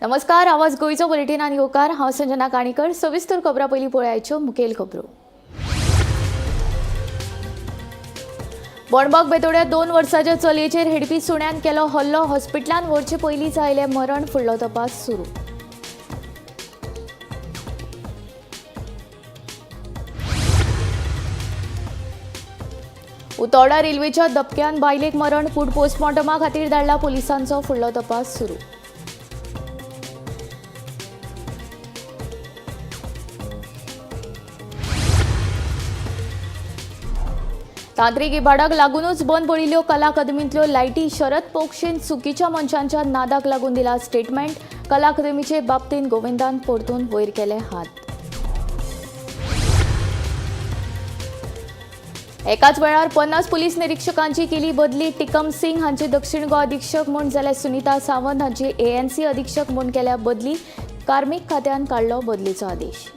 नमस्कार, आवाज गोयचो बुलेटिन आणि होकार हांव संजना काणीकर। सविस्तर खबरां पयलीं पळोवयाच्यो मुखेल खबरो। बोंडबाग बेतोड्या 2 वर्सांच्या चलयेचेर हेडपी सुण्यान केलो हल्लो। हॉस्पिटलांत व्हरचे पयलीं जायले मरण, फुडलो तपास सुरू। उतोर्डा रेल्वेच्या धपक्यान बायलेक मरण, फूड पोस्टमॉर्टमा खातीर धाडला पुलिसांचो, फुडलो तपास सुरू। तांत्रीक इबाडाक लागूनच बंद पडिल्ल्यो कला अकादमींतल्यो लायटी। शरद पोगशेन चुकीच्या मनशांच्या नादाक लागून दिला स्टेटमेंट। कला अकादमीचे बाबतींत गोविंदान परतून वयर केले हात। एकाच वेळार 50 पुलीस निरीक्षकांची केली बदली। टिकम सिंग हांची दक्षिण गोवा अधीक्षक म्हूण जाल्यार सुनीता सावंत हांची ANC अधीक्षक म्हूण केल्या बदली। कार्मीक खात्यान काडलो बदलीचो आदेश।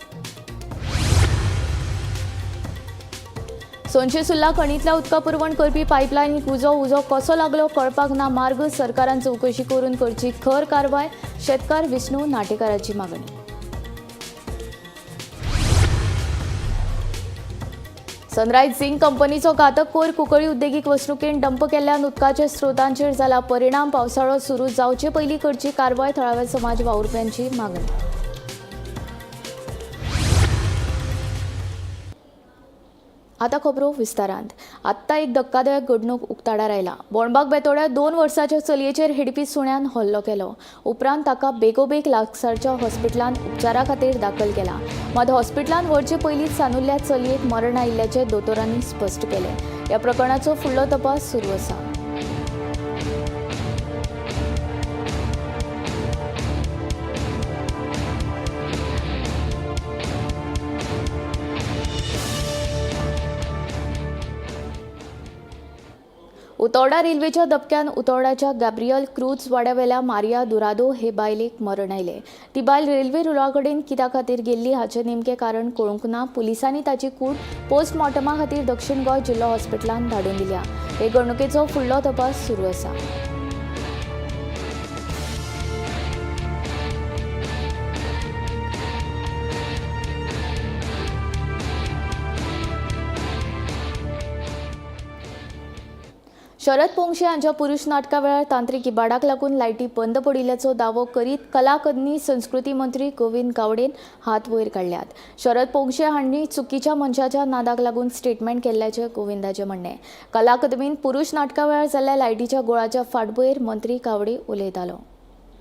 सोनशे सुर्ला खणींतल्या उदका पुरवण करपी पायपलायनीक उजो कसो लागलो कळपाक ना मार्ग। सरकारान चवकशी करून करची खर कारवाय। शेतकार विष्णू नाटेकाराची मागणी। सनरायज झिंक कंपनीचो घातक कोयर कुंकळी उद्देगीक वसणुकेन डंप केल्ल्यान उदकाच्या स्रोतांचेर जाला परिणाम। पावसाळो सुरू जावचे पयलीं करची कारवाय। थळाव्या समाज वावुरप्यांची मागणी। आता खबरो विस्तारांत। आत्ता एक धक्कादायक घडणूक उक्ताडार आयला। बोंडबाग बेतोड्या 2 वर्सांच्या चलयेचेर हेडपी सुण्यान हल्लो केलो। उपरांत ताका बेगोबेग लागसारच्या हॉस्पिटलांत उपचारा खातीर दाखल केला। मात हॉस्पिटलांत व्हरचे पयलींच सानुल्ल्या चलयेक मरण आयिल्ल्याचे दोतोरांनी स्पश्ट केले। ह्या प्रकरणाचो फुडलो तपास सुरू आसा। उतोर्डा रेल्वेच्या धपक्यान उतोर्डाच्या गॅब्रियल क्रूज वाड्यावेल्या मारिया दुरादो हे बायलेक मरण आयले। ती बायल रेल्वे रुळा कडेन कित्या खातीर गेल्ली हाचे नेमके कारण कळूंक ना। पुलिसांनी ताची कूड पोस्टमॉर्टमा खातीर दक्षिण गोंय जिल्लो हॉस्पिटलांत धाडून दिल्या। हे घडणुकेचो फुडलो तपास सुरू आसा। शरद पोंक्षे हांच्या पुरुष नाटका वेळार तांत्रीक इबाडाक लागून लायटी बंद पडिल्ल्याचो दावो करीत कला अकादमी संस्कृती मंत्री गोविंद गावडेन हात वयर काडल्यात। शरद पोंक्षे हांणी चुकीच्या मनशाच्या नादाक लागून स्टेटमेंट केल्ल्याचे गोविंदाचे म्हणणे। कला अकादमीन पुरुष नाटका वेळार जाल्ल्या लायटीच्या गोळाच्या फाटभुंयेर मंत्री गावडे उलयतालो।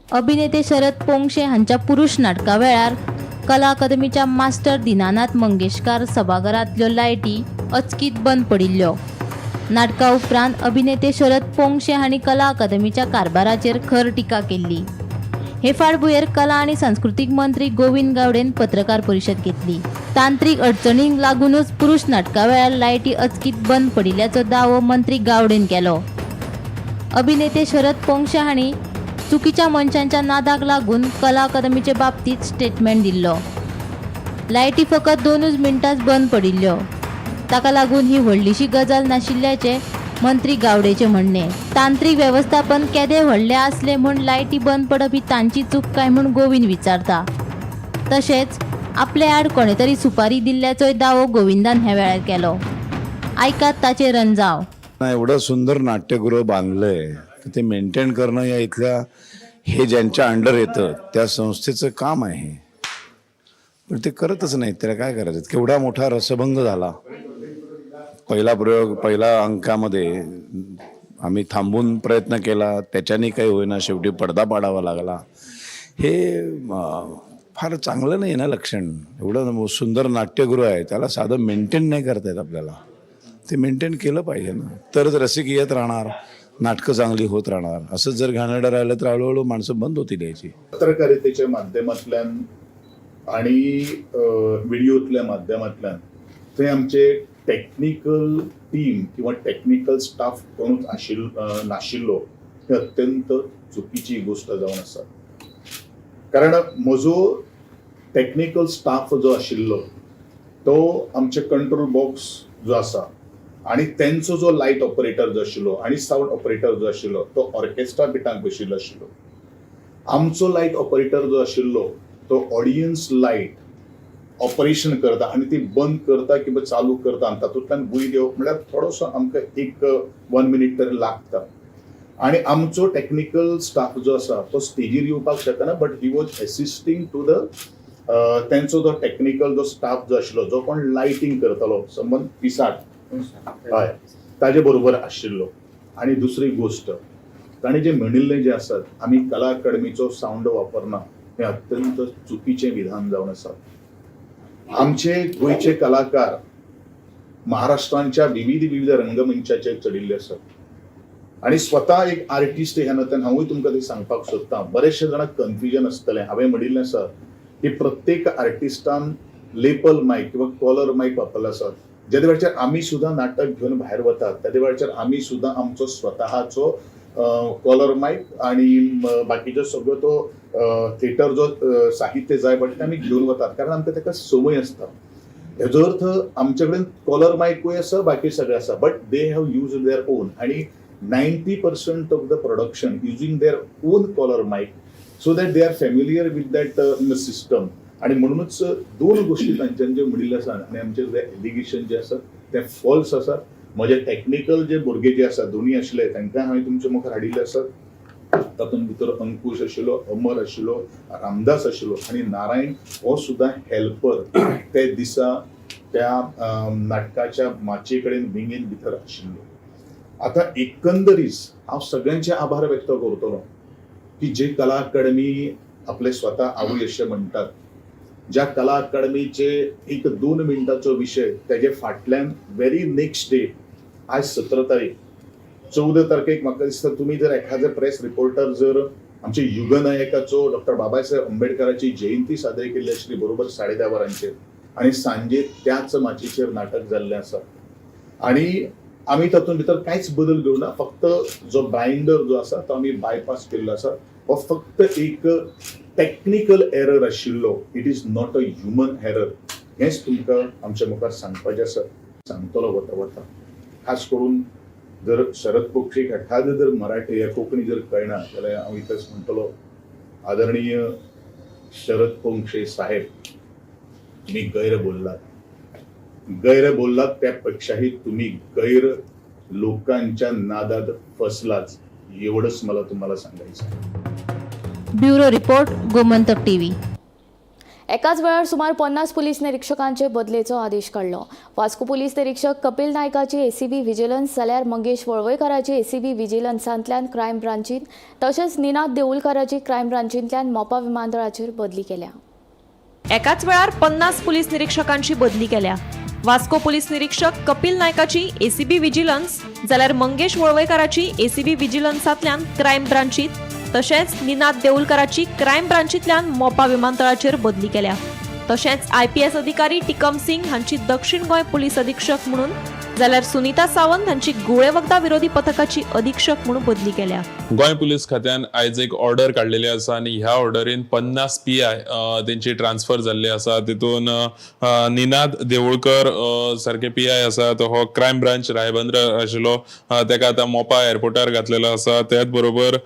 अभिनेते शरद पोंक्षे हांच्या पुरुष नाटका वेळार कला अकादमीच्या मास्टर दिनानाथ मंगेशकार सभाघरांतल्यो लायटी अचकीत बंद पडिल्ल्यो। नाटका उपरांत अभिनेते शरद पोंक्षे हांणी कला अकादमीच्या कारभाराचेर खर टिका केल्ली। हे फाटभुंयेर कला आनी सांस्कृतीक मंत्री गोविंद गावडेन पत्रकार परिशद घेतली। तांत्रीक अडचणींक लागूनच पुरुष नाटका वेळार लायटी अचकीत बंद पडिल्ल्याचो दावो मंत्री गावडेन केलो। अभिनेते शरद पोंक्षे हांणी चुकीच्या मनशांच्या नादाक लागून कला अकादमीचे बाबतींत स्टेटमेंट दिल्लो। लायटी फकत 2 मिनटांच बंद पडिल्ल्यो। ताका लागून ही व्हडलीशी गजाल नाशिल्ल्याचे मंत्री गावडेचे म्हणणे। तांत्रीक वेवस्थापन केदे व्हडले आसले म्हूण लायटी बंद पडप ही तांची चूक काय म्हूण गोविंद विचारता। तशेंच आपले आड कोणे तरी सुपारी दिल्ल्याचोय दावो गोविंदान ह्या वेळार केलो। ऐकात ताचे रंजाव। एवढं सुंदर नाट्यगृह बांधलंय ते मेंटेन करणं या इथल्या हे ज्यांच्या अंडर येतं त्या संस्थेचं काम आहे, पण ते करतच नाहीत। त्याला काय करायचं? केवढा मोठा रसभंग झाला। पहिला प्रयोग पहिल्या अंकामध्ये आम्ही थांबून प्रयत्न केला, त्याच्याने काही होईना, शेवटी पडदा पाडावा लागला। हे फार चांगलं नाही ना लक्षण। एवढं सुंदर नाट्यगृह आहे त्याला साधं मेंटेन नाही करता येत आपल्याला। ते मेंटेन केलं पाहिजे ना, तरच रसिक येत राहणार, नाटकं चांगली होत राहणार। असंच जर घाणेरडं राहिलं तर हळूहळू माणसं बंद होतील याची। पत्रकारितेच्या माध्यमातल्यान आणि व्हिडिओतल्या माध्यमातल्यान ते आमचे टेक्निकल टीम किंवा टेक्निकल स्टाफ कोणूच नाशिल्लो हे अत्यंत चुकीची गोष्ट जावन आसा। कारण म्हजो टेक्निकल स्टाफ जो आशिल्लो तो आमचे कंट्रोल बॉक्स जो आसा आणि त्यांचो जो लाईट ऑपरेटर जो आशिल्लो आणि साऊंड ऑपरेटर जो आशिल्लो तो ऑर्केस्ट्रा बिटांक बशिल्लो आशिल्लो। आमचो लायट ऑपरेटर जो आशिल्लो तो ऑडियन्स लायट ऑपरेशन करता आनी ती बंद करता किंवा चालू करता आनी तातूंतल्यान गुयद येवप म्हळ्यार थोडोसो आमकां एक 1 मिनीट तरी लागता. आणि आमचो टेक्निकल स्टाफ जो आसा तो स्टेजीर येवपाक शकना, but he was assisting to the तेंचो जो टेक्निकल जो स्टाफ जो आशिल्लो जो कोण लायटिंग करतालो संबंद पिसाट हय ताजे बरोबर आशिल्लो. आणि दुसरी गोष्ट ताणें जें म्हणिल्लें जें आसात आमी कला अकादमीचो सावंड वापरना हें अत्यंत चुकीचें विधान जावन आसा. आमचे गोंयचे कलाकार महाराष्ट्रांच्या विविध रंगमंचाचेर चडिल्ले आसात आणि स्वता एक आर्टिस्ट ह्या नात्यान हांवूय तुमकां ते सांगपाक सोदतां. बरेचशे जाणांक कन्फ्युजन आसतलें. हांवें म्हणिल्लें आसा की प्रत्येक आर्टिस्टान लेपल मायक किंवा कॉलर मायक वापरला आसा. ज्या वेळाचेर आमी सुद्दां नाटक घेवन भायर वतात त्या वेळाचेर आमी सुद्दां आमचो स्वताचो कॉलर मायक आणि बाकीचो सगळो तो थिएटर जो साहित्य जाय पडटा ते आमी घेवन वतात कारण आमकां ताका संवय आसता. हेजो अर्थ आमचे कडेन कॉलर मायकूय आसा बाकी सगळें आसा, but they have use their own आणि 90% of the production using their own collar mic so that they are familiar with that system. आणि म्हणूनच दोन गोष्टी तांच्यान जे म्हणिल्ले आसा आनी आमचे जे एलिगेशन जे आसा ते फॉल्स आसा. म्हजे टेक्निकल जे भुरगे जे आसा दोनी आशिल्ले तांकां हांवें तुमच्या मुखार हाडिल्ले आसात. तातूंत भितर अंकुश आशिल्लो, अमर आशिल्लो, रामदास आशिल्लो आणि नारायण हो सुद्दां हेल्पर ते दिसा त्या नाटकाच्या माचे कडेन विंगेन भितर आशिल्लो. आता एकंदरीत हांव सगळ्यांचे आभार व्यक्त करतलो की जे कला अकादमी आपले स्वता आवय अशें म्हणटात, ज्या कला अकादमीचे एक 2 मिनटाचो विषय तेजे फाटल्यान व्हेरी नेक्स्ट डे आज 17 तारीख 14 तारखेक म्हाका दिसता तुम्ही जर एखादे प्रेस रिपोर्टर जर आमचे युगनायकाचो डॉक्टर बाबासाहेब आंबेडकराची जयंती साजरी केल्ली आशिल्ली बरोबर 10:30 वरांचेर आणि सांजे त्याच माचयेचेर नाटक जाल्लें आसा आणि आमी तातूंत भितर कांयच बदल घेवना. फक्त जो बायंडर जो आसा तो आमी बायपास केल्लो आसा. हो फक्त एक टेक्निकल एरर आशिल्लो. It is not a human error. हेच तुमकां आमच्या मुखार सांगपाचें आसा. सांगतलो वता खास करून जर शरद पोंक्षेक एखादें जर मराठी या कोंकणी जर कळना जाल्यार हांव इतलेंच म्हणटलो, आदरणीय शरद पोंक्षे साहेब तुम्ही गैर बोललात त्यापेक्षाही तुम्ही गैर लोकांच्या नादात फसलाच एवढंच मला तुम्हाला सांगायचं आहे. Bureau report Gomantak TV. एकाच वेळार सुमार 50 पोलीस निरीक्षकांचे बदलेचो आदेश काडलो. वास्को पोलीस निरीक्षक कपिल नायकाची एसीबी व्हिजिलन्स जाल्यार मंगेश वळवयकाराची एसीबी व्हिजिलन्सांतल्यान क्रायम ब्रांचीत तशेंच निनाद देऊळकाराची क्रायम ब्रांचींतल्यान मोपा विमानतळाचेर बदली केल्या. एकाच वेळार 50 पोलीस निरीक्षकांची बदली केल्या. वास्को पोलीस निरीक्षक कपिल नायकाची एसीबी व्हिजिलन्स जाल्यार मंगेश वळवयकाराची एसीबी व्हिजिलन्सांतल्यान क्रायम ब्रांचीत तशेंच निनाद देऊळकाराची क्रायम ब्रांचींतल्यान मोपा विमानतळाचेर बदली केल्या. तशेंच IPS अधिकारी टिकम सिंग हांची दक्षिण गोंय पोलीस अधीक्षक म्हणून जाल्यार सुनीता सावंत हांची गुळे वखदा विरोधी पथकाची अधीक्षक म्हणून बदली केल्या. गोंय पुलीस खात्यान आयज एक ऑर्डर काढलेली आसा आणि ह्या ऑर्डरीन 50 PI तेंची ट्रान्सफर जाल्ली आसा. तितून निनाद देऊळकर सारखे PI आसा तो हो क्रायम ब्रांच रायबंद्र आशिल्लो तेका आतां मोपा एअरपोर्टार घातलेलो आसा. त्याच बरोबर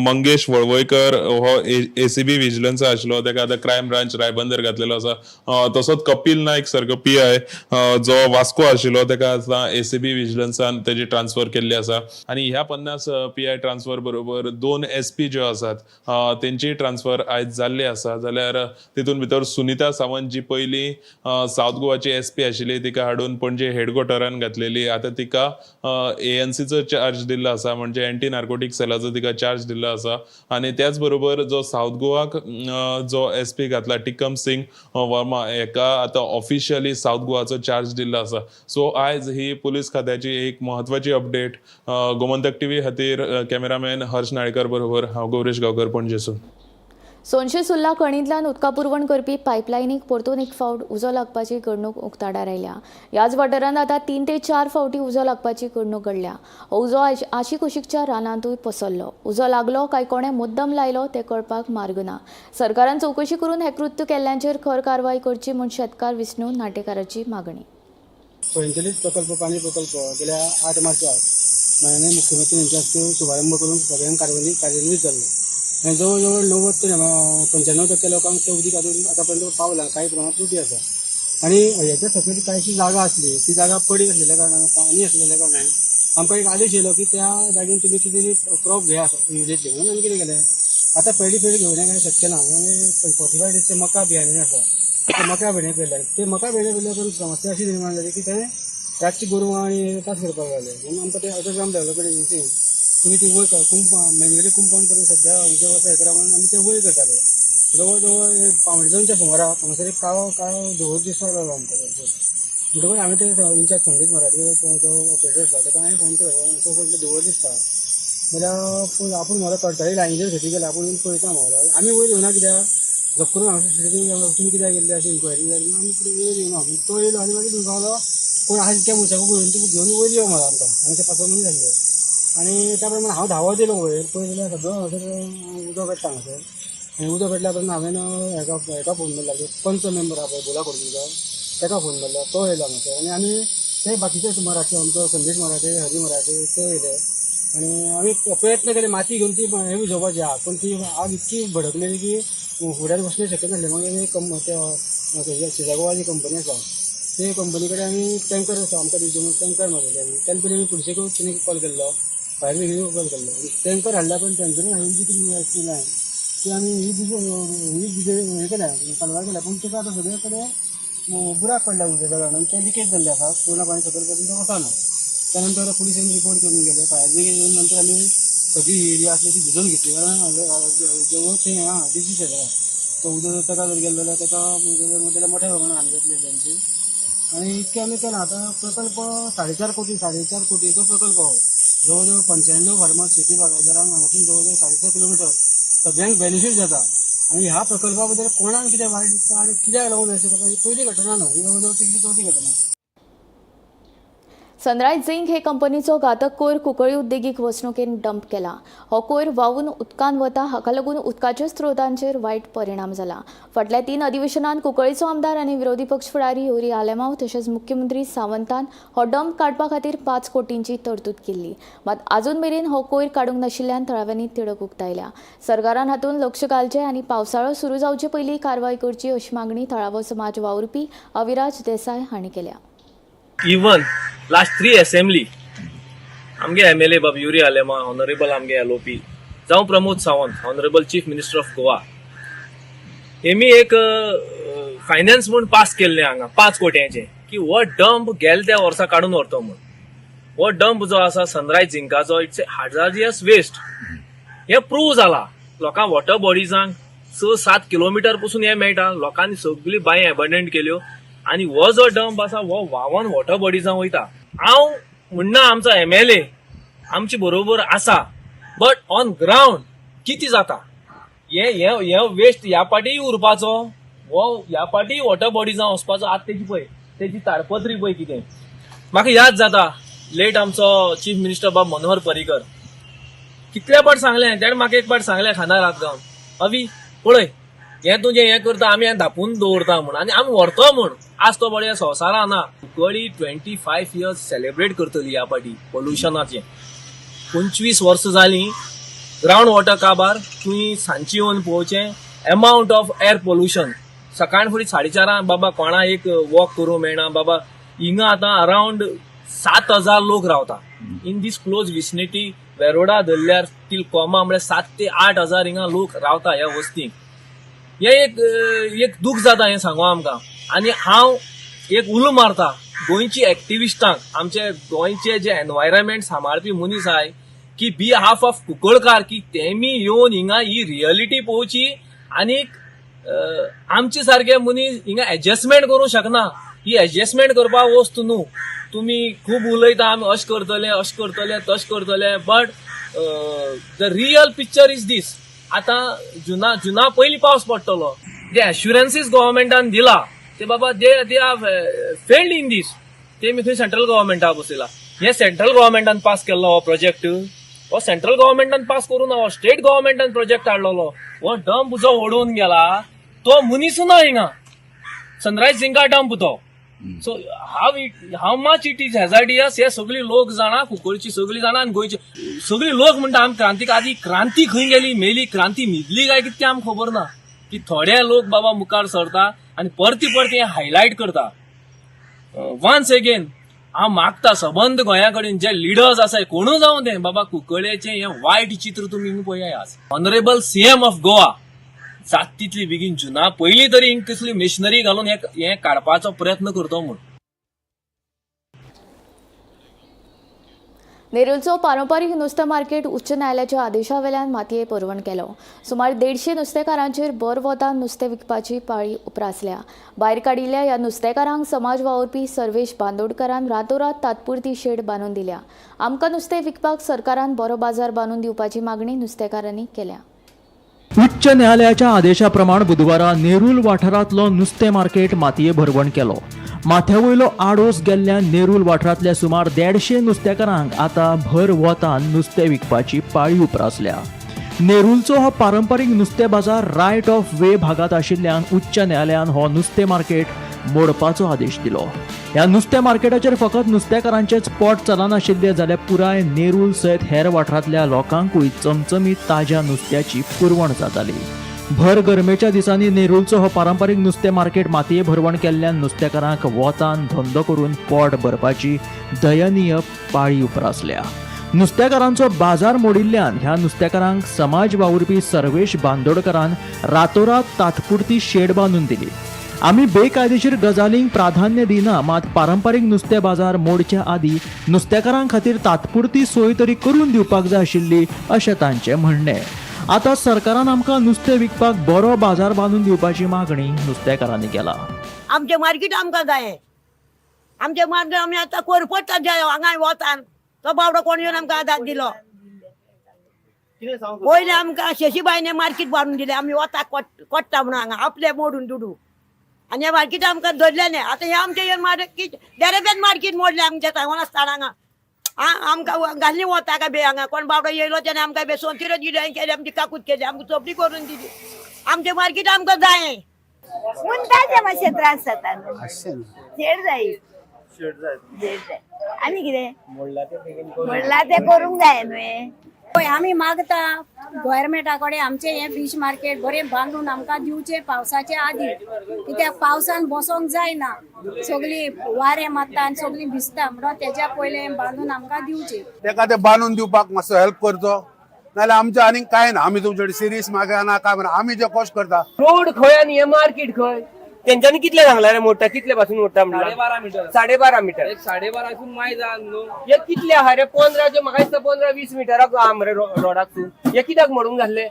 मंगेश वळवयकर हो ACB व्हिजिलन्स आशिल्लो तेका आतां क्रायम ब्रांच रायबंदर घातलेलो आसा. तसोच कपिल नायक सारको PI जो वास्को आशिल्लो तेका आतां ACB व्हिजिलन्सान तेजी ट्रान्सफर केल्ली आसा. आणि ह्या 50 PI ट्रान्सफर बरोबर 2 SP ज्यो आसात तेंची ट्रान्सफर आयज जाल्ली आसा. जाल्यार तितून भितर सुनीता सावंत जी पयली साऊथ गोवाची SP आशिल्ली तिका हाडून पणजे हेडक्वॉर्टरान घातलेली. आतां तिका ANCचो चार्ज दिल्लो आसा म्हणजे एंटी नार्कोटिक सेलाचो तिका चार्ज दिल्लो आसा. आणि त्याच बरोबर जो साऊथ गोवाक जो SP घातला टिकम सिंग वर्मा हेका आतां ऑफिशियली साऊथ गोवाचो चार्ज दिल्लो आसा. सो आयज ही पुलीस खात्याची एक महत्वाची अपडेट. गोमंतक टीव्ही खातीर कॅमेरामॅन हर्ष नाळकर बरोबर हांव गौरेश गांवकर पणजेसून. सोनशे सुर्ला खणींतल्यान उदका पुरवण करपी पायपलायनीक परतून एक फावट उजो लागपाची घडणूक उक्ताडार आयल्या. ह्याच वाठारांत आतां 3 ते 4 फावटी उजो लागपाची घडणूक घडल्या. हो उजो आशी कुशीकच्या रानांतूय पसरलो. उजो लागलो काय कोणें मुद्दम लायलो तें कळपाक मार्ग ना. सरकारान चवकशी करून हे कृत्य केल्ल्यांचेर खर कारवाय करची म्हूण शेतकार विष्णू नाटेकाराची मागणी. स्वयंचलित प्रकल्प पाणी प्रकल्प गेल्या 8 मार्चाक माननीय मुख्यमंत्री यांच्या हस्ते शुभारंभ करून सगळ्यांक कार्यान्वित जाल्लो. आणि जवळजवळ 95% लोकांक ते उदीक अजून आतापर्यंत पावला. काही प्रमाणात त्रुटी आसा आणि ह्याच्या सकयल काहीशी जागा असली, ती जागा पडीक असलेल्या कारणान, पाणी असलेल्या कारणान आमकां एक आदेश येयलो की त्या जागेन तुम्ही कितें क्रॉप घेया इमिडिएटली. म्हणून आमी कितें केलें, आता पेडी घेवन काय शक्य ना. म्हणजे 45 डेजचे मका बियाणे आसा ते मका भेंडे केले. ते मका भेंडे केल्ले करून समस्या अशी निर्माण जाली की ते रातची गोरवां आणि तास करपाक लागले. म्हणून आमकां ते अंडरग्राउंड डेव्हलपमेंट एजन्सीन तुम्ही ती वयर मॅन्युअली कंपाऊंड करून सध्या उद्या वर्सा हे करा म्हणून आमी ते वयर करताले. जवळजवळ 5:30च्या सुमाराक हांगासर एक काळो धवळ दिसपाक लागलो आमकां. म्हणटकूच हांवें ते इंचार्ज संदेश मराठी जो ऑपरेटर आसा ताका हांवें फोन केलो, तो म्हटलं धवळ दिसता जाल्यार आपूण म्हाका तडतडी लायनीचेर खटी गेला. आपूण पळयता म्हाका आमी वयर येवना कित्याक जप करून हांगा सीसीटीव्ही तुमी कित्याक गेल्ले अशी इन्क्वायरी जाली. आमी वयर येवना. तो येयलो आनी मागीर सांगलो कोण आहा तितक्या मनशाक पळोवन तुमी घेवन वयर यो म्हाका आमकां. आनी ते 5 मनीस जाल्ले आनी त्या प्रमाणे हांव धांवत येयलो वयर. पळय जाल्यार सगळो हांगासर उदक पेट्टा हांगासर. आनी उदक पेटल्या उपरांत हांवें हेका फोन मारला, पंच मेंबर आहा पळय बोला कोडगीचो, ताका फोन मारला. तो येयलो हांगासर आनी आमी ते बाकीचे मराठी आमचो संदेश मराठे, हरी मराठे ते येयले आनी आमी प्रयत्न केले माती घेवन ती हे विझोवपाची आग. पण ती आग इतकी भडकलेली की फुड्यान वचणें शक्य नासलें. मागीर शिजागोवाची कंपनी आसा ते कंपनी कडेन आमी टँकर आसा आमकां दिवचे म्हणून टँकर मागयले. आमी तेन्ना पयलीं आमी पुलिशेकूय तेणी कॉल केल्लो, फायर ब्रिगेडूय कॉल केल्लो. टँकर हाडल्या पण टँकरीन हाडून जी कितें लायन ती आमी ही हे केल्या कालवार केल्या. पूण तिका आतां सगळे कडेन बुराक पडल्या उदका कारणान ते लिकेज जाल्ले आसा. पूर्ण पाणी सकयल पर्यंत वचना. त्यानंतर पुलिसांनी रिपोर्ट करून गेले. फायर ब्रिगेड येवन नंतर आमी सगळी एरिया आसली ती भिजून घेतली. कारण जवळ ते डिसीज येता तो उदक ताका जर गेलो जाल्यार ताका मोठ्या प्रमाणात हानी जातली तेंची. आणि इतके आमी केला. आता प्रकल्प 4.5 कोटीचो प्रकल्प हो. जवळजवळ 95 फार्मर्स शेती बागायतदारांक हांगासून जवळजवळ 6.5 किलोमिटर सगळ्यांक बेनिफीट जाता. आणि ह्या प्रकल्पा बद्दल कोणाक कितें वायट दिसता आणि कित्याक लागून अशें करता ही पयली घटना न्हू. ही जवळजवळ 3री-4थी घटना. सनरायज झिंक हे कंपनीचो घातक कोयर कुंकळी उद्देगीक वसणुकेन डंप केला. हो कोयर व्हांवून उदकांत वता, हाका लागून उदकाच्या स्त्रोतांचेर वायट परिणाम जाला. फाटल्या 3 अधिवेशनांत कुंकळीचो आमदार आनी विरोधी पक्ष फुडारी होरी आलेमांव तशेंच मुख्यमंत्री सावंतान हो डंप काडपा खातीर 5 कोटींची तरतूद केल्ली. मात आजून मेरेन हो कोयर काडूंक नाशिल्ल्यान थळाव्यांनी तिडक उक्तायल्या. सरकारान हातूंत लक्ष घालचें आनी पावसाळो सुरू जावचे पयलीं कारवाय करची अशी मागणी थळावो समाज वावुरपी अविराज देसाय हांणी केल्या. इवन लास्ट 3 असेंब्ली आमगे MLA बाबयुरी आलेमा, ऑनरेबल आमगे LOP जावं Pramod Sawant, honourable chief minister of Goa, हेमी एक फायनान्स म्हूण पास केल्लें हांगा 5 कोट्यांचे की हो डंप गेल्या त्या वर्सा काडून व्हरतो म्हूण. हो डंप जो आसा सनरायज झिंकाचो इट्स ए हाजार्डियस वेस्ट. हे प्रूव जाला. लोकांक वॉटर बॉडीजांक 6-7 किलोमिटर पसून हे मेळटा. लोकांनी सगळी बांय एबंडंट केल्यो आणि हो जो डंप आसा हो व्हांवन वॉटर बॉडीजां वयता. हांव म्हणना आमचो MLA आमचे बरोबर आसा, बट ऑन ग्राउंड कितें जाता हे वेस्ट ह्या पाटी उरपाचो, हो ह्या पाटी वॉटर बॉडीजां वचपाचो. आतां तेजी ताडपत्री पळय कितें. म्हाका याद जाता लेट आमचो चीफ मिनिस्टर बाब मनोहर पर्रीकर कितल्या फावट सांगलें. ताणें म्हाका एक फावट सांगलें खानार रात जावन, अवी पळय हे तुजें हें करता आमी धापून दवरता म्हूण आनी आमी व्हरतो म्हूण. आज तो बळ्या संवसारा ना. कुंकळी 25 इयर्स सेलिब्रेट करतली ह्या पाटी पोल्युशनाचें. 25 वर्सां जालीं ग्रावंड वॉटर काबार. तुमी सांजची येवन पळोवचें अमावंट ऑफ एअर पोल्युशन. सकाळ फुडें 4:30 बाबा कोणा एक वॉक करूंक मेळना. बाबा हिंगा आतां अरावंड 7,000 लोक रावता इन दीस क्लोज विसिनिटी. वेरोडा धरल्यार टील कोमा म्हळ्यार 7 ते 8,000 हिंगा लोक रावता ह्या वस्तीक. हे एक दूख जाता हें सांगो आमकां. आनी हांव एक उलो मारता गोंयची एक्टिविस्टांक, आमचे गोंयचे जे एनवायरमेंट सांबाळपी मनीस आहाय की बिहाफ ऑफ कुंकळकार की तेमी येवन हिंगा ही रियलिटी पळोवची. आनी आमचे सारखे मनीस हिंगा एडजस्टमेंट करूंक शकना. ही एडजस्टमेंट करपाक वस्त न्हू. तुमी खूब उलयता आमी अशें करतले तशें करतले, but the real picture is this. आतां जुना पयलीं पावस पडटलो. जे एश्युरन्सीस गव्हर्मेंटान दिला ते बाबा दे आर फेल्ड इन दीस. ते मी थंय सेंट्रल गव्हर्मेंटा बसयला. हे सेंट्रल गव्हर्मेंटान पास केल्लो हो प्रोजेक्ट, हो सेंट्रल गव्हर्मेंटान पास करून ना, हो स्टेट गव्हर्मेंटान प्रोजेक्ट हाडलेलो. हो डंप जो ओडून गेला तो मनीस ना हिंगा. सनरायज झिंका डंप तो so how much it is hazardous हे सगळी लोक जाणा, कुंकळची सगळी जाणा आनी गोंयची सगळी लोक म्हणटा आमी क्रांतीक आदी क्रांती खंय गेली, मेली, क्रांती न्हिदली काय कितें आमकां खबर ना, की थोडे लोक बाबा मुखार सरता आनी परती हे हायलायट करता. वन्स अगेन हांव मागता सबंद गोंया कडेन जे लिडर्स आसाय कोणू जावं ते बाबा कुंकळ्याचें हें वायट चित्र तुमी पळयात आज. ऑनरेबल सीएम ऑफ गोवा जात तितली बेगीन जुना पयलीं तरी हिंग कसली मिशनरी घालून हें काडपाचो प्रयत्न करतो म्हूण. नेरूलचो पारंपारीक नुस्तें मार्केट उच्च न्यायालयाच्या आदेशा वेल्यान मातये परवण केलो. सुमार 150 नुस्तेकारांचेर भर वोतान नुस्तें विकपाची पाळी उप्रासल्या. भायर काडिल्ल्या ह्या नुस्तेकारांक समाज वावुरपी सर्वेश बांदोडकरान रातोरात तात्पुरती शेड बांदून दिल्या. आमकां नुस्तें विकपाक सरकारान बरो बाजार बांदून दिवपाची मागणी नुस्तेकारांनी केल्या. उच्च न्यायालयाच्या आदेशाप्रमाण बुधवारा नेरूल वाठारांतलो नुस्तें मार्केट मातये भरवण केलो. माथ्यावयलो आडोस गेल्ल्या नेरूल वाठारांतल्या सुमार 150 नुस्तेकारांक आतां भर वोतान नुस्तें विकपाची पाळी उप्रासल्या. नेरूलचो हो पारंपारीक नुस्तें बाजार रायट ऑफ वे भागात आशिल्ल्यान उच्च न्यायालयान हो नुस्तें मार्केट मोडपाचो आदेश दिलो. ह्या नुस्तें मार्केटाचेर फकत नुस्तेकारांचेच पोट चलनाशिल्ले जाल्यार पुराय नेरूल सयत हेर वाठारांतल्या लोकांकूय चमचमीत ताज्या नुस्त्याची पुरवण जाताली. भर गरमेच्या दिसांनी नेरूलचो हो पारंपारीक नुस्तें मार्केट मातये भरवण केल्ल्यान नुस्तेकारांक वोतान धंदो करून पोट भरपाची दयनीय पाळी उप्रासल्या. नुस्तेकारांचो बाजार मोडिल्ल्यान ह्या नुस्तेकारांक समाज वावुरपी सर्वेश बांदोडकरान रातोरात तात्पुरती शेड बांदून दिली. आमी बेकायदेशीर गजालींक प्राधान्य दिना, मात पारंपारीक नुस्तें बाजार मोडच्या आदी नुस्तेकारां खातीर तात्पुरती सोय तरी करून दिवपाक जाय आशिल्ली अशें तांचें म्हणणें. आतां सरकारान आमकां नुस्तें विकपाक बरो बाजार बांदून दिवपाची मागणी नुस्तेकारांनी केला. आमचें मार्केट आमकां जाय, आमचें मार्केट आमी आतां कोरपडटा जाय हांगा वतान तो बावडो कोण येवन आमकां आदार दिलो. पयलीं आमकां शशीबाईने मार्केट बांदून दिलें, आमी वता कोट्टा म्हणून हांगा आपले मोडून दुडू आनी हे मार्केट आमकां धरलें न्ही. आतां हे आमचें मार्केट देरेबेन मार्केट मोडलें आमचें सांगून आसता हांगा आमकां घालली वता काय बे हांगा कोण बावडो येयलो तेणे आमकां बे सोंतीरो दिली केली आमची काकूत केली आमकां चोपडी करून दिली. आमचें मार्केट आमकां जाय म्हणटा मातशे त्रास जाता शेड जाय आनी कितें म्हणला ते करूंक जाय न्हय. आमी मागता गव्हर्मेंटा कडेन आमचें हें फिश मार्केट बरें बांदून आमकां दिवचें पावसाच्या आदी, कित्याक पावसान बसोंक जायना, सगळीं वारें मारता आनी सगळीं भिजता म्हणून तेच्या पयलें बांदून आमकां दिवचें. तेका ते बांदून दिवपाक मातसो हेल्प करचो, नाल्यार आमचें आनीक कांय ना. आमी तुमचे सिरीयस मागना काय म्हणा, आमी जे कश्ट करता. रोड खंय आनी हे मार्केट खंय तेंच्यांनी कितले सांगला रे मोडटा, कितले पासून मोडटा म्हणटा 12.5 मीटर 12.5 मीटर 12.5 माय जावन न्हू हे कितले आहा रे 15 जे म्हाका दिसता 15-20 मिटराक आहा रोडाकसून हे कित्याक मोडूंक जाल्ले.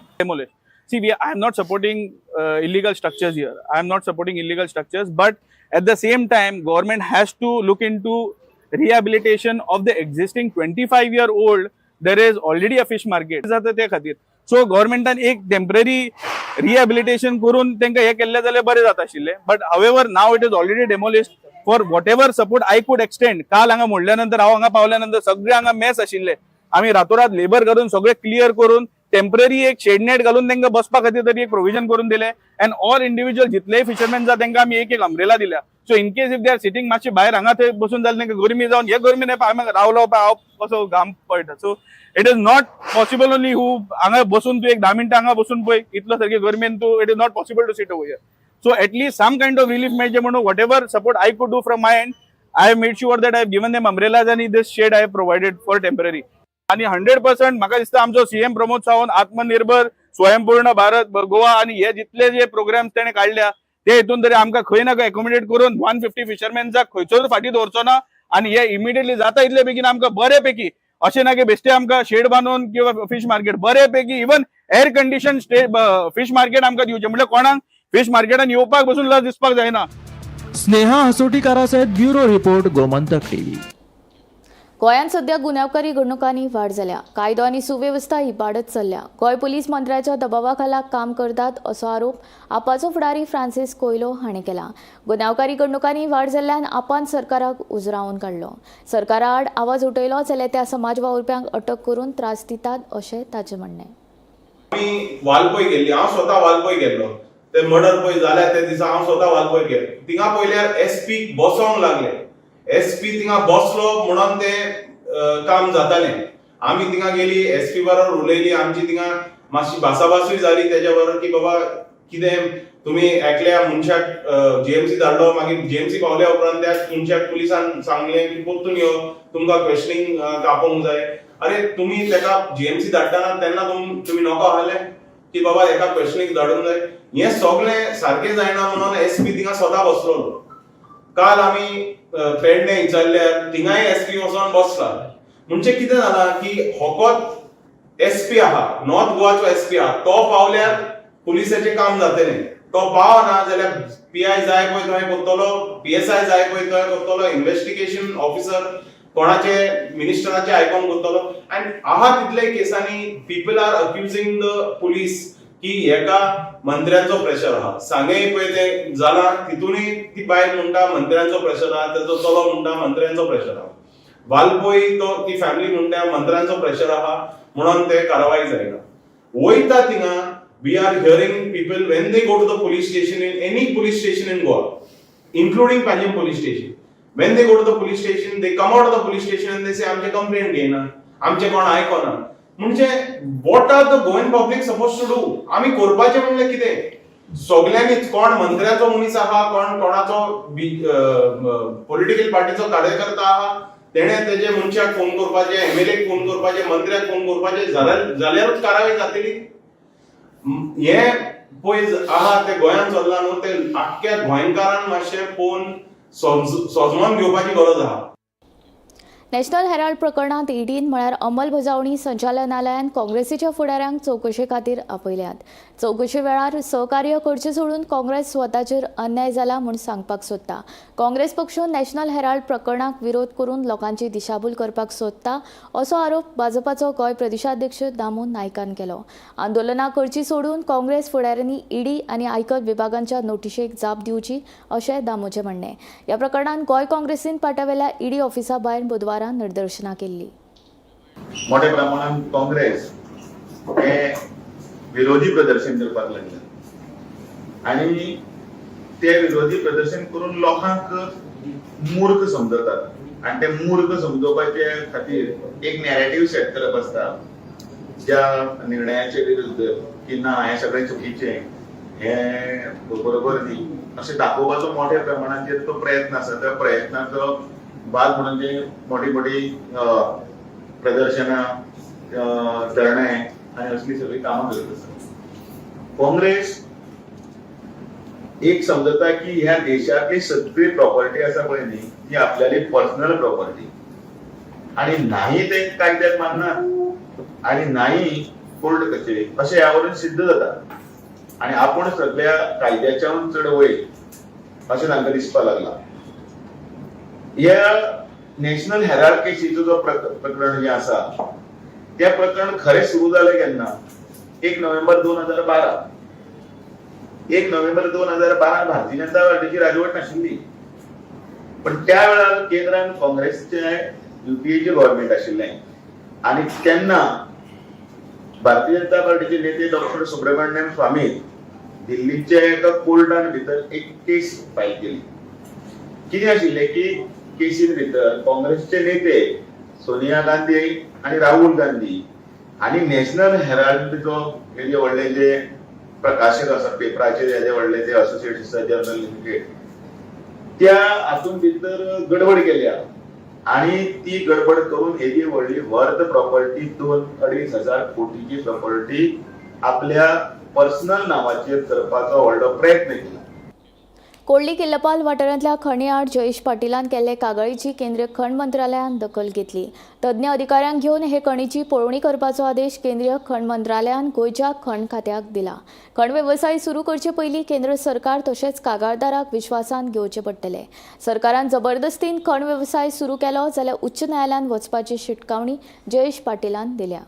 See, I am not supporting illegal structures here. I am not supporting illegal structures, but at the same time, government has to look into rehabilitation of the existing 25-year-old. There is already a fish market. So governmentan एक temporary rehabilitation करून तेंका हे केल्ले जाल्यार बरे जाता आशिल्ले. But however, now it is already demolished. For whatever support I could extend, काल हांगा मोडल्यानंतर हांव हांगा पावल्यानंतर सगळे हांगा मेस आशिल्ले. आमी रातोरात लेबर घालून सगळे क्लियर करून टेम्पररी एक शेड नेट घालून तेंका बसपा खातीर तरी एक प्रोविजन करून दिले. अँड ऑल इंडिव्हिज्युअल जितलेय फिशरमॅन जा तेंका आमी एक अम्ब्रेला दिल्या. So in case if they are sitting मातशे भायर हांगा थंय बसून जाल्यार तेंका गरमी जावन हे गरमी हांगा रावलो हांव कसो घाम पळयता. So it is not possible only हू हांगा बसून तूं एक 10 मिनटां हांगा बसून पळय इतलो सारखे गरमेन तूं it is not possible to sit over here. So at least some kind of relief measure, whatever support I could do from my end, I have made sure that I have given them umbrellas and this shade I have provided for temporary. आणि 100% म्हाका दिसता आमचो CM Pramod Sawant आत्मनिर्भर स्वयंपूर्ण भारत गोवा आणि हे जितले जे प्रोग्राम्स तेणे काढल्या ते हितून तरी आमकां खंय ना खंय एकोमोडेट करून 150 फिशरमॅन्साक खंयचोच फाटी दवरचो ना. आणि हे इमिडिएटली जाता इतले बेगीन आमकां बरेपैकी अशें ना की बेश्टे आमकां शेड बांदून किंवा फिश मार्केट बरेपैकी even air condition fish market आमकां दिवचें म्हणजे कोणाक फिश मार्केटान येवपाक बसून लज दिसपाक जायना. स्नेहा हसोटीकारा सयत ब्युरो रिपोर्ट गोमंतक टीव्ही. गोंयांत सध्या गुन्यांवकारी घडणुकांनी वाड जाल्या. कायदो आनी सुवेवस्था ही इबाडत चल्ल्या. गोंय पुलीस मंत्र्याच्या दबावा खाला काम करतात असो आरोप आपाचो फुडारी फ्रांसीस कोयलो हाणें केला. गुन्यांवकारी घडणुकांनी वाड जाल्ल्यान आपान सरकाराक उजरावून काडलो. सरकारा आड आवाज उठयलो जाल्यार त्या समाज वावुरप्यांक अटक करून त्रास दितात अशें ताचें म्हणणें. आमी वालपय गेल्ली, हांव स्वता वालपय गेल्लो. ते मर्डर पळय जाल्या त्या दिसा हांव स्वता वालपय गेले थिंगा पयल्यार एसपी बसोंक लागले एसपी थिंगा बसलो म्हणून ते काम जातालें आमी थिंगा गेली एसपी बरोबर उलयली आमची थिंगा मातशी भासाभासूय जाली तेज्या बरोबर की बाबा कितें तुम्ही एकल्या मनशाक जीएमसी धाडलो मागीर जीएमसी पावल्या उपरांत त्या मनशाक पुलिसान सांगलें की परतून यो तुमकां क्वेश्चनिंग कापोवंक जाय अरे तुम्ही तेका जीएमसी धाडटाना तेन्ना तुम्ही नॉको आहले की बाबा एका क्वेश्चनिंग धाडूंक जाय हें सगळें सारकें जायना म्हणून एसपी थिंगा स्वता बसलो काल आमी फ्रेंडने विचारल्यार थिंगाय एसपी वचोन बसला म्हणजे कितें जालां की होकोत एसपी आहा नॉर्थ गोवाचो एसपी आहा तो पावल्यार पुलिसाचें काम जातलें तो पावना जाल्यार पीआय जाय पळय थंय करतलो पीएसआय जाय पळय थंय करतलो इन्व्हेस्टिगेशन ऑफिसर कोणाचे मिनिस्टराचे आयकून करतलो आनी आहा तितले केसांनी पीपल आर अक्युजिंग द पुलीस की एका मंत्र्यांचो प्रेशर आहा सांगय पळय ते जालां तितूनय ती बायल म्हणटा मंत्र्यांचो प्रेशर आहा तेजो चलो म्हणटा मंत्र्यांचो प्रेशर आहा वालपय तो ती फॅमिली म्हणटा मंत्र्यांचो प्रेशर आहा म्हणून ते कारवाई जायना वयता थिंगा we are hearing people when they go to the police station in any police station in Goa including Panjim police station when they go to the police station they come out of the police station and they say आमचे complaint घेयना आमचे कोण आयकना म्हणजे what are the Goan public supposed to do आमी करपाचे म्हणले कितें सगळ्यांनीच कोण मंत्र्याचो मनीस आहा कोण कोणाचो पॉलिटिकल पार्टीचो कार्यकर्ता आहा तेणे तेजे मनशाक फोन करपाचे एमएलए फोन करपाचे मंत्र्याक फोन करपाचे जाल्यारूच कारवाई जातली हे पळय आहा ते गोंयांत चल्ला न्हू ते आख्ख्या गोंयकारांक मातशें पळोवन सोजमोन घेवपाची गरज आहा नॅशनल हेराल्ड प्रकरणात ईडीन म्हळ्यार अंमलबजावणी संचालनालयान काँग्रेसीच्या फुडाऱ्यांक चवकशे खातीर आपयल्यात चवकशे वेळार सहकार्य करचे सोडून काँग्रेस स्वताचेर अन्याय जाला म्हूण सांगपाक सोदता काँग्रेस पक्ष नॅशनल हेराल्ड प्रकरणाक विरोध करून लोकांची दिशाभूल करपाक सोदता असो आरोप भाजपाचो गोंय प्रदेशाध्यक्ष दामू नायकान केलो आंदोलनां करची सोडून काँग्रेस फुडाऱ्यांनी ईडी आनी आयकर विभागांच्या नोटिशेक जाप दिवची अशें दामूचें म्हणणें ह्या प्रकरणात गोंय काँग्रेसीन पाठवलेल्या ईडी ऑफिसा भायर बुधवारा निदर्शनां केल्ली मोठ्या प्रमाणात काँग्रेस हे विरोधी प्रदर्शन करपाक लागले आणि ते विरोधी प्रदर्शन करून लोकांक मूर्ख समजतात आणि ते मूर्ख समजोवपाचे खातीर एक नॅरेटिव्ह सेट करप आसता ज्या निर्णयाचे विरुद्ध की ना हे सगळें चुकीचे हे बरोबर न्ही अशें दाखोवपाचो मोठ्या प्रमाणाचेर तो प्रयत्न आसा त्या प्रयत्नाचो भाग म्हणून ते मोठी मोठी प्रदर्शनां धरणे आणि असली सगळी कामां करत आसा काँग्रेस एक समजता की ह्या देशातली सगळी प्रॉपर्टी आसा पळय न्ही ती आपल्याली पर्सनल प्रॉपर्टी आणि नाही ते कायद्यात माननात आणि नाही कोर्ट कचेरी अशें ह्या वरून सिद्ध जाता आणि आपण सगळ्या कायद्याच्या चड वयर अशें तांकां दिसपाक लागला ह्या नॅशनल हेराल्ड केसीचो जो प्रकरण जे आसा त्या प्रकरण खरें सुरू जालें केन्ना 1 नोव्हेंबर 2012 1 नोव्हेंबर 2012 भारतीय जनता पार्टीची राजवट नाशिल्ली पण त्या वेळार केंद्रान काँग्रेसचे युपीएचे गव्हर्नमेंट आशिल्लें आणि तेन्ना भारतीय जनता पार्टीचे नेते डॉक्टर सुब्रमण्यम स्वामी दिल्लीच्या एका कोर्टान भितर एक केस फायल केली कितें आशिल्लें की केसीन भितर काँग्रेसचे नेते सोनिया गांधी आणि राहुल गांधी आणि नॅशनल हेराल्ड जो हे व्हडले जे प्रकाशक आसा पेपराचे जे व्हडले ते असोसिएशन जर्नल लिमिटेड त्या हातून भितर गडबड केल्या आणि ती गडबड करून एदी व्हडली वर्थ प्रॉपर्टी 2-2.5 हजार कोटीची प्रॉपर्टी आपल्या पर्सनल नावाचेर करपाचो व्हडलो प्रयत्न केला कोळ्ळी किल्लपाल वाठारांतल्या खणी आड जयेश पाटीलान केल्ले कागाळीची केंद्रीय खण मंत्रालयान दखल घेतली तज्ञ अधिकाऱ्यांक घेवन हे खणीची पळोवणी करपाचो आदेश केंद्रीय खण मंत्रालयान गोंयच्या खण खात्याक दिला खण वेवसाय सुरू करचे पयलीं केंद्र सरकार तशेंच कागाळदाराक विश्वासान घेवचे पडटले सरकारान जबरदस्तीन खण वेवसाय सुरू केलो जाल्यार उच्च न्यायालयान वचपाची शिटकावणी जयेश पाटीलान दिल्या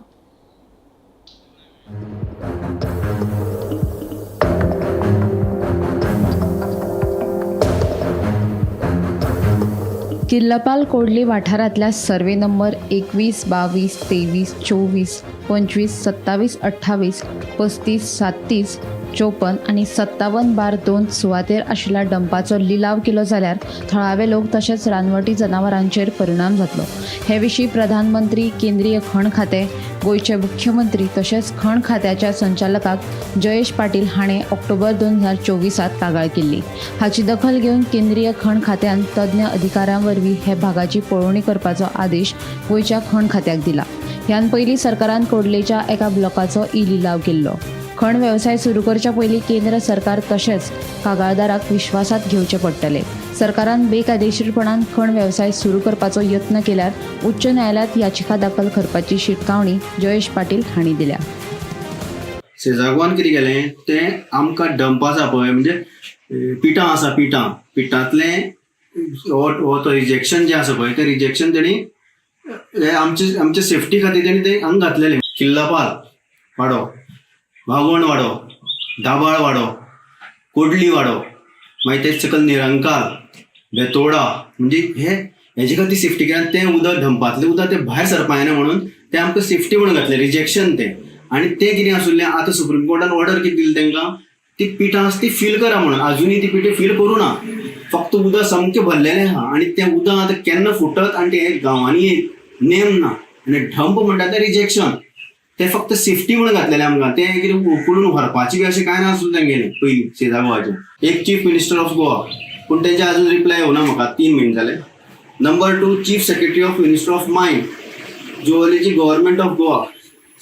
किल्लपाल कोडली वाठारांतल्या सर्वे नंबर 21, 22, 23, 24, 25, 27, 28, 35, 37, 54 आणि 57/2 सुवातेर आशिल्ल्या डंपाचो लिलाव केलो जाल्यार थळावे लोक तशेंच रानवटी जनावरांचेर परिणाम जातलो. हे विशीं प्रधानमंत्री, केंद्रीय खण खातें, गोंयचे मुख्यमंत्री तशेंच खण खात्याच्या संचालकाक जयेश पाटील हाणें ऑक्टोबर 2024 कागाळ केल्ली. हाची दखल घेवन केंद्रीय खण खात्यान तज्ञ अधिकाऱ्यां वरवीं हे भागाची पळोवणी करपाचो आदेश गोंयच्या खण खात्याक दिला. ह्यान पयलीं सरकारान कोडलेच्या एका ब्लॉकाचो लिलाव केल्लो. खण वेवसाय सुरू करच्या पयलीं केंद्र सरकार तशेंच कागाळदाराक विश्वासात घेवचें पडटलें. सरकारान बेकायदेशीरपणान खण वेवसाय सुरू करपाचो यत्न केल्यार उच्च न्यायालयात याचिका दाखल करपाची शिटकावणी जयेश पाटील हांणी दिल्या. शेजागवान कितें केलें तें आमकां डंप आसा पळय म्हणजे पिठां आसा पिठांतलें हो तो रिजेक्शन जें आसा पळय तें रिजेक्शन तेणी आमचे सेफ्टी खातीर तेणी तें हांगा घातलेलें. किल्लापाल वाडो, वागोण वाडो, दाबाळ वाडो, कोडली वाडो, मागीर ते सकयल निरंकाल, बेतोडा म्हणजे हेजे खातीर सेफ्टी केल्यान तें उदक डंपातलें उदक तें भायर सरपा येना म्हणून तें आमकां सेफ्टी म्हणून घातलें रिजेक्शन तें. आनी तें कितें आसुल्लें आतां सुप्रीम कोर्टान ऑर्डर कितें दिली तांकां ती पिठां आसा ती फील करा म्हणून. आजुनूय ती पिठे फील करूं ना, फक्त उदक सामकें भरलेलें आहा आनी तें उदक आतां केन्ना फुटत आनी तें गांवांनी नेम ना. आनी डंप म्हणटा तें रिजेक्शन तें फक्त सेफ्टी म्हणून घातलेलें आमकां. तें कितें उकडून व्हरपाची बी अशें कांय नासलें तेंगेलें पयलीं शेजागोवाचें. एक चीफ मिनिस्टर ऑफ गोवा पूण तेंचे आजून रिप्लाय येवना म्हाका 3 म्हयने जाले. Number 2 chief secretary of minister of mines जुवलेची government of Goa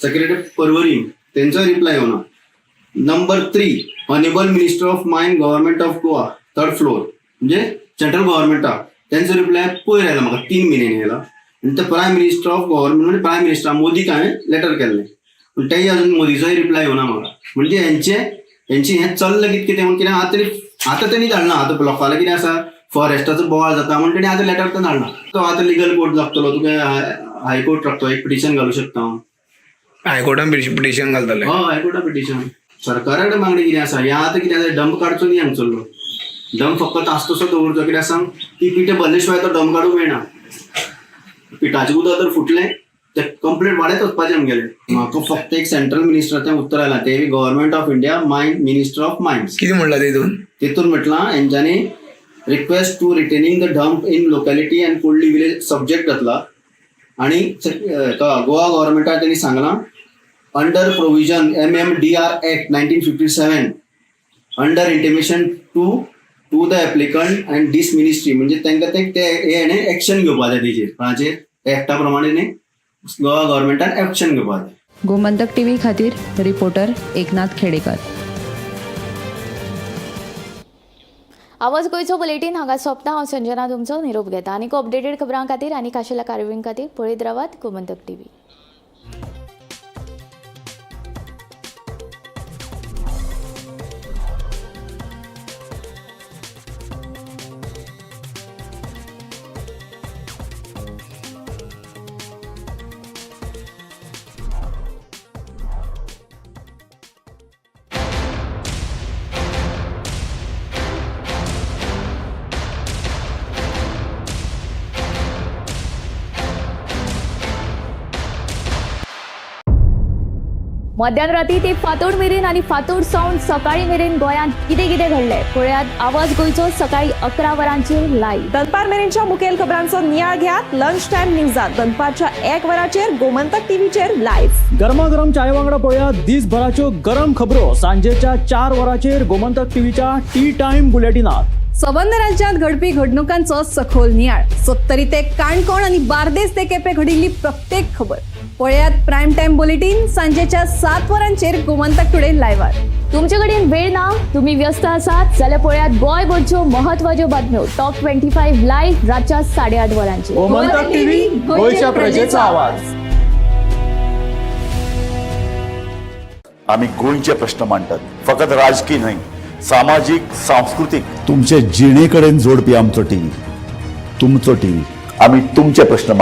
secretary Porvorim तेंचो रिप्लाय येवना. Number 3 honourable minister of mines government of Goa 3rd floor म्हणजे सेंट्रल गव्हर्नमेंटाक तेंचो रिप्लाय पयर आयला म्हाका 3 म्हयने येयला. आनी ते प्रायम मिनिस्टर ऑफ गव्हर्नमेंट म्हणजे प्रायम मिनिस्टर मोदीक हांवें लेटर केल्लें पूण तेय अजून मोदीचोय रिप्लाय येवना म्हाका. म्हणजे हेंची हें चल्लां कितें म्हण कितें आतां तेणी धाडना. आतां ब्लॉकाला कितें आसा फॉरेस्टाचो बोवाळ जाता म्हण तेणी आतां लेटर तर धाडना. तो आतां लिगल कोर्ट लागतलो, तुका हायकोर्ट लागतो, एक पिटिशन घालूं शकता हांव. हायकोर्टान पिटिशन घालतले. हय हायकोर्टान पिटिशन. सरकारा कडेन मागणी कितें आसा ह्या आतां कितें आसा डंप काडचो न्ही हांगसरलो. डंप फक्त तास तसो दवरचो. कित्याक सांग ती पिठे भरले शिवाय तो डंप काडूंक मेळना. पिठाचें उदक जर फुटलें ते कंप्लीट वाडत वचपाचें आमगेलें. म्हाका फक्त एक सेंट्रल मिनिस्टराचें उत्तर आयलां ते government of India mines minister of mines. कितें म्हणलां तितून म्हटलां हेंच्यांनी request to retaining the dump in locality and Codli village subject घातला. आनी गोवा गव्हर्नमेंटान तेणी सांगलां under provision MMDR Act 1957 under intimation to the applicant and this ministry म्हणजे तांकां ते एक्शन घेवपा जाय तेजेर कोणाचेर एक्टा प्रमाणे गोवा गव्हर्नमेंटान एक्शन घेवपा जाय. गोमंतक टीव्ही खातीर रिपोर्टर एकनाथ खेडेकर. आवाज गोंयचो बुलेटीन हांगा सोंपता. हांव संजना तुमचो निरोप घेता. आनीक अपडेटेड खबरां खातीर आनी आशिल्ल्या कार्यावळीं खातीर पळयत रावात गोमंतक टीव्ही. मध्यान राती ते फातोड मेरेन आनी फातोड सावन सकाळी मेरेन गोंयांत कितें कितें घडलें पळयात आवाज गोंयचो सकाळी 11 वरांचेर लायव्ह. दनपार मेरेनच्या मुखेल खबरांचो नियाळ घेयात लंच टायम न्यूजात दनपारच्या 1 वराचेर गोमंतक टीव्हीचेर लायव्ह. गरमागरम चाय वांगडा पळयात दीसभराच्यो गरम खबरो सांजेच्या 4 वरांचेर गोमंतक टीव्हीच्या टी टाइम बुलेटिनात. संबंध राज्यांत घडपी घडणुकांचो सखोल नियाळ 70 ते काणकोण आणि बार्देस ते केपें घडिल्ली प्रत्येक खबर पळयात प्रायम टाइम बुलेटिन सांजेच्या 7 वरांचेर गोमंतक टुडे लायव्हार. तुमचे कडेन वेळ ना, तुम्ही व्यस्त आसात जाल्यार पळयात गोंयभरच्यो महत्वाच्यो बातम्यो टॉप 25 लायव्ह रातच्या 8:30 वरांचेर. गोमंतक टीव्ही गोंयच्या प्रजेचा आवाज. आम्ही गोंयचे प्रश्न मांडटात, फकत राजकीय न्हय, सामाजिक सांस्कृतिक. तुमचे जिणेकडेन जोडपी आमचो टीव्ही, तुमचो टीव्ही. आम्ही तुमचे प्रश्न